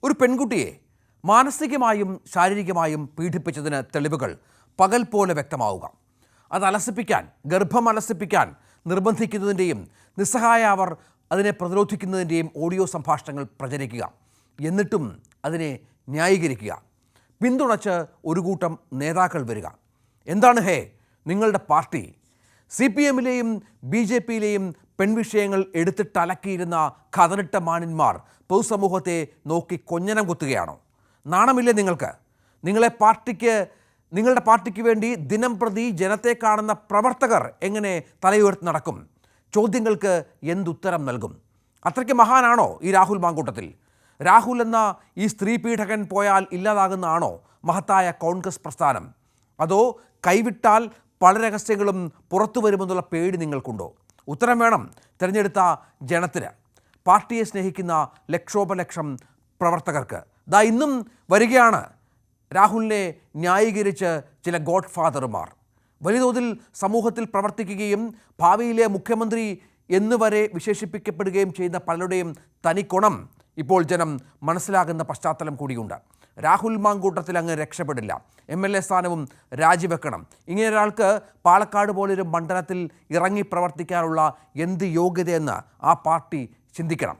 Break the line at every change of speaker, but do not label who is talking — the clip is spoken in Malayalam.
ഒരു പെൺകുട്ടിയെ മാനസികമായും ശാരീരികമായും പീഡിപ്പിച്ചതിന് തെളിവുകൾ പകൽ പോലെ വ്യക്തമാവുക, അത് അലസിപ്പിക്കാൻ, ഗർഭം അലസിപ്പിക്കാൻ നിർബന്ധിക്കുന്നതിൻ്റെയും നിസ്സഹായ അവർ അതിനെ പ്രതിരോധിക്കുന്നതിൻ്റെയും ഓഡിയോ സംഭാഷണങ്ങൾ പ്രചരിക്കുക, എന്നിട്ടും അതിനെ ന്യായീകരിക്കുക, പിന്തുണച്ച് ഒരു കൂട്ടം നേതാക്കൾ വരിക. എന്താണ് നിങ്ങളുടെ പാർട്ടി? CPM-ലെയും BJP-യിലെയും പെൺവിഷയങ്ങൾ എടുത്തിട്ടലക്കിയിരുന്ന കതറിട്ട മാന്യന്മാർ പൊതുസമൂഹത്തെ നോക്കി കൊഞ്ഞനം കുത്തുകയാണോ? നാണമില്ലേ നിങ്ങൾക്ക്? നിങ്ങളുടെ പാർട്ടിക്ക് വേണ്ടി ദിനം പ്രതി ജനത്തെ കാണുന്ന പ്രവർത്തകർ എങ്ങനെ തലയുയർത്തി നടക്കും? ചോദ്യങ്ങൾക്ക് എന്തുത്തരം നൽകും? അത്രയ്ക്ക് മഹാനാണോ ഈ രാഹുൽ മാങ്കൂട്ടത്തിൽ? രാഹുൽ എന്ന ഈ സ്ത്രീ പീഡകൻ പോയാൽ ഇല്ലാതാകുന്നതാണോ മഹത്തായ കോൺഗ്രസ് പ്രസ്ഥാനം? അതോ കൈവിട്ടാൽ പല രഹസ്യങ്ങളും പുറത്തു വരുമെന്നുള്ള പേടി നിങ്ങൾക്കുണ്ടോ? ഉത്തരം വേണം തിരഞ്ഞെടുത്ത ജനത്തിന്, പാർട്ടിയെ സ്നേഹിക്കുന്ന ലക്ഷോപലക്ഷം പ്രവർത്തകർക്ക്. ഇന്നും വരികയാണ് രാഹുലിനെ ന്യായീകരിച്ച് ചില ഗോഡ് ഫാദർമാർ. വലിയ തോതിൽ സമൂഹത്തിൽ പ്രവർത്തിക്കുകയും ഭാവിയിലെ മുഖ്യമന്ത്രി എന്നുവരെ വിശേഷിപ്പിക്കപ്പെടുകയും ചെയ്യുന്ന പലരുടെയും തനിക്കുണം ഇപ്പോൾ ജനം മനസ്സിലാകുന്ന പശ്ചാത്തലം കൂടിയുണ്ട്. രാഹുൽ മാങ്കൂട്ടത്തിൽ അങ്ങ് രക്ഷപ്പെടില്ല, MLA സ്ഥാനവും രാജിവെക്കണം. ഇങ്ങനെ ഒരാൾക്ക് പാലക്കാട് പോലൊരു മണ്ഡലത്തിൽ ഇറങ്ങി പ്രവർത്തിക്കാനുള്ള എന്ത് യോഗ്യതയെന്ന് ആ പാർട്ടി ചിന്തിക്കണം.